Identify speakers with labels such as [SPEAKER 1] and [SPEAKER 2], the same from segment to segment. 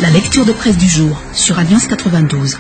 [SPEAKER 1] La lecture de presse du jour sur Alliance 92.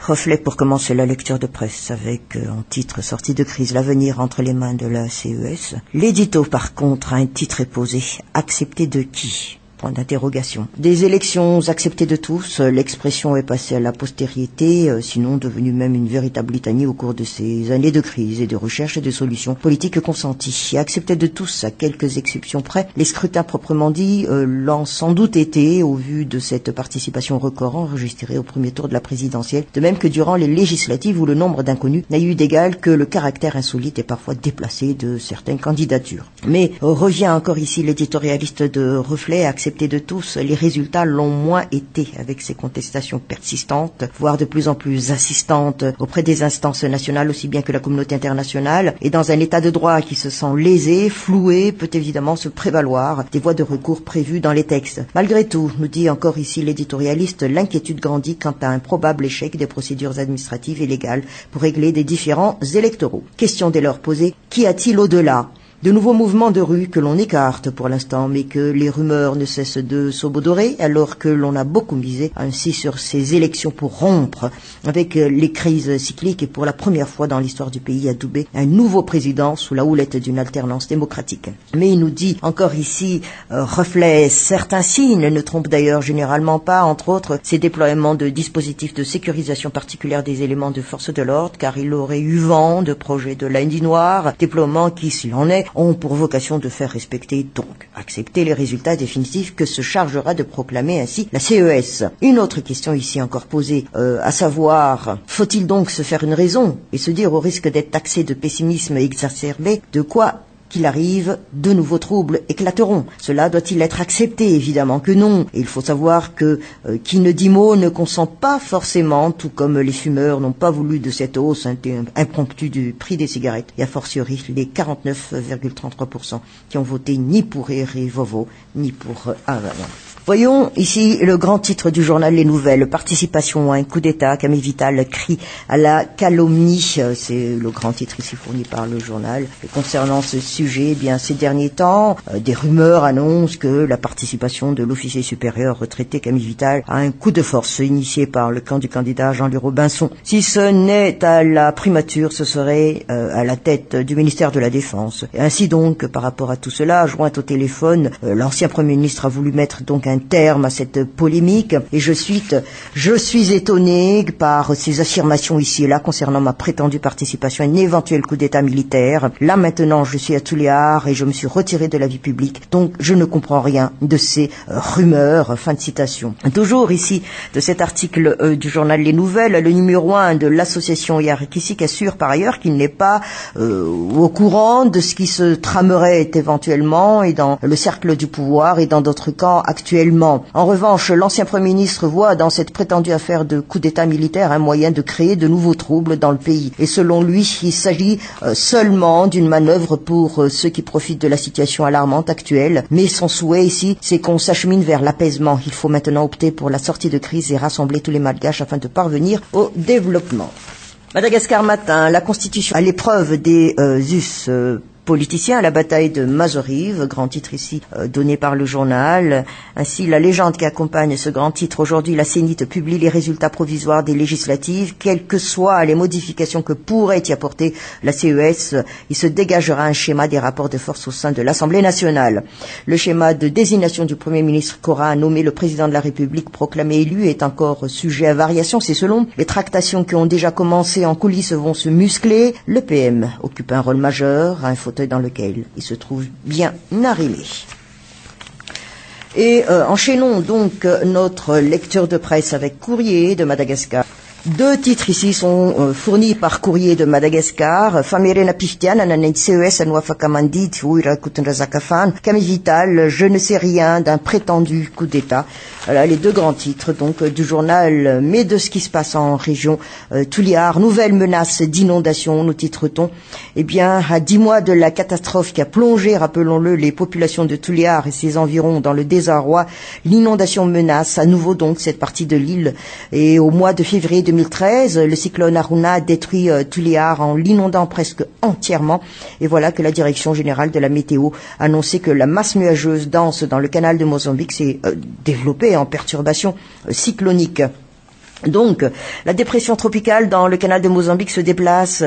[SPEAKER 2] Reflet pour commencer la lecture de presse avec en titre sortie de crise, l'avenir entre les mains de la CES. L'édito par contre a un titre posé, accepté de qui ? Point d'interrogation. Des élections acceptées de tous, l'expression est passée à la postérité, sinon devenue même une véritable litanie au cours de ces années de crise et de recherche de solutions politiques consenties. Et acceptées de tous, à quelques exceptions près, les scrutins proprement dits l'ont sans doute été au vu de cette participation record enregistrée au premier tour de la présidentielle, de même que durant les législatives où le nombre d'inconnus n'a eu d'égal que le caractère insolite et parfois déplacé de certaines candidatures. Mais revient encore ici l'éditorialiste de Reflet, accepté de tous, les résultats l'ont moins été avec ces contestations persistantes, voire de plus en plus insistantes auprès des instances nationales aussi bien que la communauté internationale, et dans un état de droit qui se sent lésé, floué, peut évidemment se prévaloir des voies de recours prévues dans les textes. Malgré tout, nous dit encore ici l'éditorialiste, l'inquiétude grandit quant à un probable échec des procédures administratives et légales pour régler des différends électoraux. Question dès lors posée, qu'y a-t-il au-delà ? De nouveaux mouvements de rue que l'on écarte pour l'instant, mais que les rumeurs ne cessent de saupoudrer, alors que l'on a beaucoup misé ainsi sur ces élections pour rompre avec les crises cycliques et pour la première fois dans l'histoire du pays adouber un nouveau président sous la houlette d'une alternance démocratique. Mais il nous dit encore ici, reflet certains signes, ne trompe d'ailleurs généralement pas, entre autres ces déploiements de dispositifs de sécurisation particulière des éléments de force de l'ordre, car il aurait eu vent de projets de lundi noir, déploiement qui, s'il en est, ont pour vocation de faire respecter, donc accepter les résultats définitifs que se chargera de proclamer ainsi la CES. Une autre question ici encore posée, à savoir, faut-il donc se faire une raison et se dire au risque d'être taxé de pessimisme exacerbé, de quoi qu'il arrive, de nouveaux troubles éclateront. Cela doit-il être accepté? Évidemment que non. Et il faut savoir que qui ne dit mot ne consent pas forcément, tout comme les fumeurs n'ont pas voulu de cette hausse impromptue du prix des cigarettes, et a fortiori les 49,33% qui ont voté ni pour Éric Vovo, ni pour Voyons ici le grand titre du journal Les Nouvelles, participation à un coup d'État, Camille Vital crie à la calomnie, c'est le grand titre ici fourni par le journal. Et concernant ce sujet, eh bien ces derniers temps, des rumeurs annoncent que la participation de l'officier supérieur retraité Camille Vital a un coup de force initié par le camp du candidat Jean-Louis Robinson. Si ce n'est à la primature, ce serait à la tête du ministère de la Défense. Et ainsi donc, par rapport à tout cela, joint au téléphone, l'ancien Premier ministre a voulu mettre donc un terme à cette polémique, et je suis étonné par ces affirmations ici et là concernant ma prétendue participation à un éventuel coup d'État militaire. Là maintenant je suis à Tuléar et je me suis retiré de la vie publique, donc je ne comprends rien de ces rumeurs. Fin de citation. Toujours ici de cet article du journal Les Nouvelles, le numéro 1 de l'association Yarikisik assure par ailleurs qu'il n'est pas au courant de ce qui se tramerait éventuellement et dans le cercle du pouvoir et dans d'autres camps actuellement. En revanche, l'ancien Premier ministre voit dans cette prétendue affaire de coup d'État militaire un moyen de créer de nouveaux troubles dans le pays. Et selon lui, il s'agit seulement d'une manœuvre pour ceux qui profitent de la situation alarmante actuelle. Mais son souhait ici, c'est qu'on s'achemine vers l'apaisement. Il faut maintenant opter pour la sortie de crise et rassembler tous les Malgaches afin de parvenir au développement. Madagascar matin, la Constitution à l'épreuve des us politiciens à la bataille de Mazorive, grand titre ici donné par le journal. Ainsi, la légende qui accompagne ce grand titre, aujourd'hui la CENIT publie les résultats provisoires des législatives, quelles que soient les modifications que pourrait y apporter la CES, il se dégagera un schéma des rapports de force au sein de l'Assemblée nationale. Le schéma de désignation du Premier ministre qu'aura nommé le président de la République proclamé élu est encore sujet à variation, c'est selon. Les tractations qui ont déjà commencé en coulisses vont se muscler. Le PM occupe un rôle majeur, un fauteuil dans lequel il se trouve bien arrimé. Et enchaînons donc notre lecture de presse avec Courrier de Madagascar. Deux titres ici sont fournis par Courrier de Madagascar. Famerena Piftian, Ananen CES, Anouafakamandit, Ouira Kutunrazakafan, Camille Vital, je ne sais rien d'un prétendu coup d'État. Voilà les deux grands titres donc du journal, mais de ce qui se passe en région Tuléar. Nouvelle menace d'inondation, nous titre-t-on. Eh bien, à 10 mois de la catastrophe qui a plongé, rappelons-le, les populations de Tuléar et ses environs dans le désarroi, l'inondation menace à nouveau donc cette partie de l'île. Et au mois de février 2013, le cyclone Aruna a détruit Tuléar en l'inondant presque entièrement. Et voilà que la direction générale de la météo a annoncé que la masse nuageuse dense dans le canal de Mozambique s'est développée en perturbation cyclonique. Donc, la dépression tropicale dans le canal de Mozambique se déplace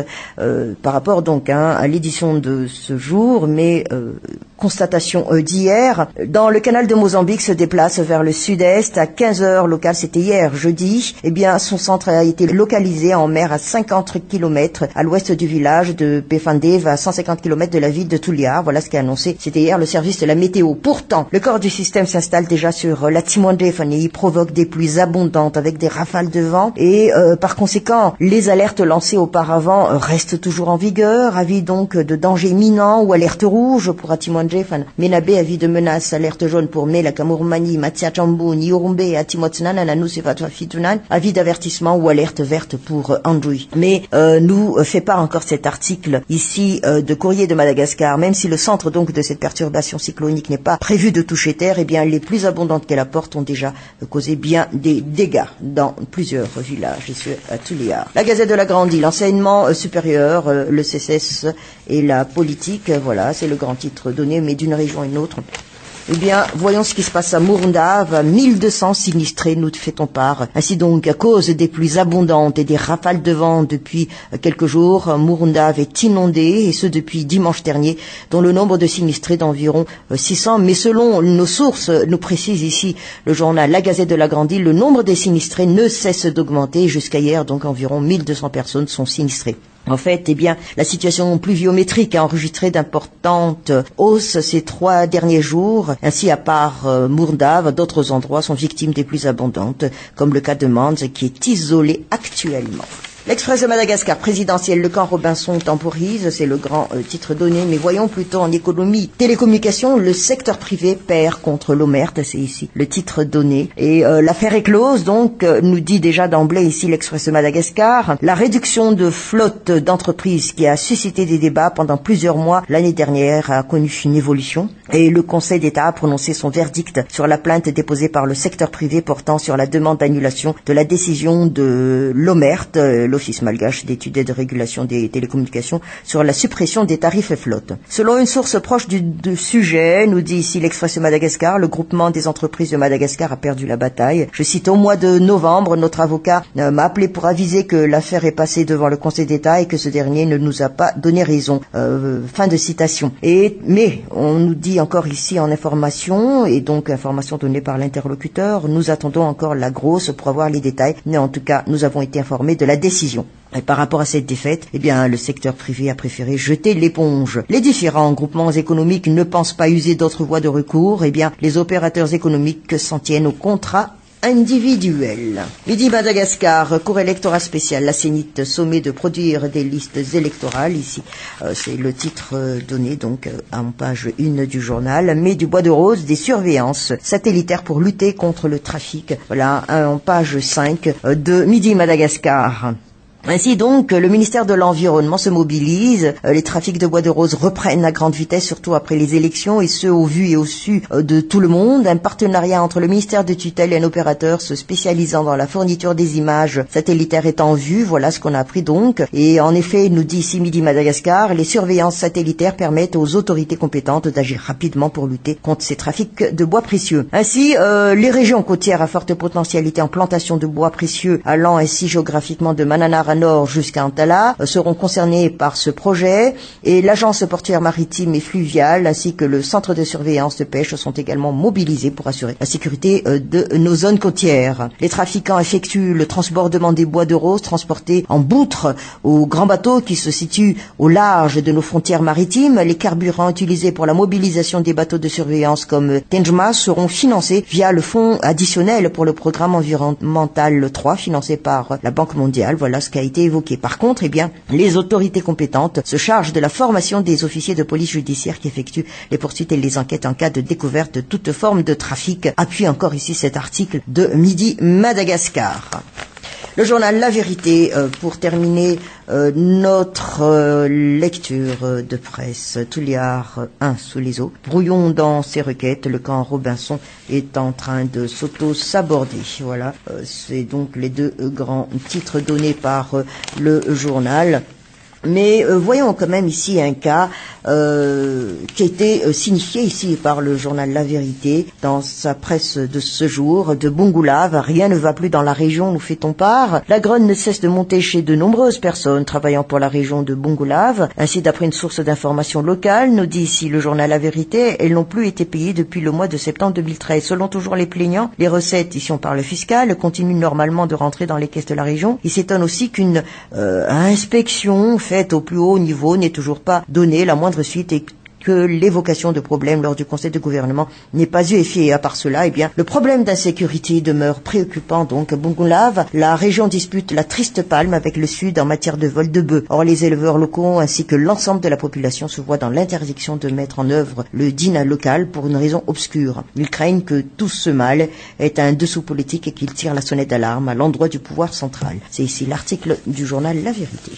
[SPEAKER 2] par rapport donc à l'édition de ce jour, mais constatation d'hier. Dans le canal de Mozambique se déplace vers le sud-est à 15h local, c'était hier jeudi. Eh bien, son centre a été localisé en mer à 50 km à l'ouest du village de Pefandeve, à 150 km de la ville de Tuliar. Voilà ce qu'a annoncé, c'était hier, le service de la météo. Pourtant, le corps du système s'installe déjà sur la Timor-Leste et il provoque des pluies abondantes avec des rafales de vent et par conséquent, les alertes lancées auparavant restent toujours en vigueur. Avis donc de danger imminent ou alerte rouge pour Timor-Leste, Menabe, avis de menace, alerte jaune pour Mela, Kamurmani, Matia Chambu, Niorumbe, Atimotsunan, Ananusefat Fitunan, avis d'avertissement ou alerte verte pour Androui. Mais nous fait part encore cet article ici de Courrier de Madagascar, même si le centre donc de cette perturbation cyclonique n'est pas prévu de toucher terre, eh bien les plus abondantes qu'elle apporte ont déjà causé bien des dégâts dans plusieurs villages, ici à Tuliar. La Gazette de la Grande Île, l'enseignement supérieur, le CSS et la politique, voilà, c'est le grand titre donné, mais d'une région à une autre. Eh bien, voyons ce qui se passe à Mourndave. 1200 sinistrés, nous fait-on part. Ainsi donc, à cause des pluies abondantes et des rafales de vent depuis quelques jours, Mourndave est inondée, et ce depuis dimanche dernier, dont le nombre de sinistrés d'environ 600. Mais selon nos sources, nous précise ici le journal La Gazette de la Grande Île, le nombre des sinistrés ne cesse d'augmenter. Jusqu'à hier, donc environ 1200 personnes sont sinistrées. En fait, eh bien, la situation pluviométrique a enregistré d'importantes hausses ces 3 derniers jours. Ainsi, à part Mourndave, d'autres endroits sont victimes des pluies abondantes, comme le cas de Manze, qui est isolé actuellement. L'Express de Madagascar présidentiel, le camp Robinson temporise, c'est le grand titre donné, mais voyons plutôt en économie. Télécommunications, le secteur privé perd contre l'Omert, c'est ici le titre donné. Et l'affaire est close, donc, nous dit déjà d'emblée ici l'Express de Madagascar. La réduction de flotte d'entreprises qui a suscité des débats pendant plusieurs mois l'année dernière a connu une évolution. Et le Conseil d'État a prononcé son verdict sur la plainte déposée par le secteur privé portant sur la demande d'annulation de la décision de l'Omert, l'Office malgache d'études et de régulation des télécommunications, sur la suppression des tarifs flotte. Selon une source proche du sujet, nous dit ici l'Express de Madagascar, le groupement des entreprises de Madagascar a perdu la bataille. Je cite, au mois de novembre, notre avocat m'a appelé pour aviser que l'affaire est passée devant le Conseil d'État et que ce dernier ne nous a pas donné raison. Fin de citation. Mais on nous dit encore ici en information, et donc information donnée par l'interlocuteur, nous attendons encore la grosse pour avoir les détails, mais en tout cas, nous avons été informés de la décision. Et par rapport à cette défaite, eh bien, le secteur privé a préféré jeter l'éponge. Les différents groupements économiques ne pensent pas user d'autres voies de recours. Eh bien, les opérateurs économiques s'en tiennent au contrat individuel. Midi Madagascar, cours électoral spécial, la CENIT sommet de produire des listes électorales. Ici, c'est le titre donné donc en page 1 du journal. Mais du bois de rose, des surveillances satellitaires pour lutter contre le trafic. Voilà, en page 5 de Midi Madagascar. Ainsi donc, le ministère de l'Environnement se mobilise, les trafics de bois de rose reprennent à grande vitesse, surtout après les élections, et ce au vu et au su de tout le monde. Un partenariat entre le ministère de tutelle et un opérateur se spécialisant dans la fourniture des images satellitaires est en vue, voilà ce qu'on a appris donc. Et en effet, nous dit ici Midi Madagascar, les surveillances satellitaires permettent aux autorités compétentes d'agir rapidement pour lutter contre ces trafics de bois précieux. Ainsi, les régions côtières à forte potentialité en plantation de bois précieux, allant ainsi géographiquement de Mananara à nord jusqu'à Antala, seront concernés par ce projet, et l'agence portuaire maritime et fluviale ainsi que le centre de surveillance de pêche sont également mobilisés pour assurer la sécurité de nos zones côtières. Les trafiquants effectuent le transbordement des bois de rose transportés en boutre aux grands bateaux qui se situent au large de nos frontières maritimes. Les carburants utilisés pour la mobilisation des bateaux de surveillance comme Tenjma seront financés via le fonds additionnel pour le programme environnemental 3 financé par la Banque mondiale. Voilà ce qu'a été évoqué. Par contre, eh bien, les autorités compétentes se chargent de la formation des officiers de police judiciaire qui effectuent les poursuites et les enquêtes en cas de découverte de toute forme de trafic. Appuie encore ici cet article de Midi Madagascar. Le journal La Vérité, pour terminer notre lecture de presse. Tuliar 1 sous les eaux. Brouillon dans ses requêtes, le camp Robinson est en train de s'auto-saborder. Voilà, c'est donc les deux grands titres donnés par le journal. Mais voyons quand même ici un cas qui a été signifié ici par le journal La Vérité dans sa presse de ce jour. De Bungoulave, rien ne va plus dans la région, nous fait-on part. La grogne ne cesse de monter chez de nombreuses personnes travaillant pour la région de Bungoulave. Ainsi, d'après une source d'information locale, nous dit ici le journal La Vérité, elles n'ont plus été payées depuis le mois de septembre 2013. Selon toujours les plaignants, les recettes, ici on parle fiscal, continuent normalement de rentrer dans les caisses de la région. Ils s'étonnent aussi qu'une inspection faite au plus haut niveau n'est toujours pas donnée la moindre suite et que l'évocation de problèmes lors du conseil de gouvernement n'ait pas eu effet. Et à part cela, eh bien, le problème d'insécurité demeure préoccupant. Donc, à Bungoulave, la région dispute la triste palme avec le Sud en matière de vol de bœufs. Or, les éleveurs locaux ainsi que l'ensemble de la population se voient dans l'interdiction de mettre en œuvre le DIN local pour une raison obscure. Ils craignent que tout ce mal ait un dessous politique et qu'ils tirent la sonnette d'alarme à l'endroit du pouvoir central. C'est ici l'article du journal La Vérité.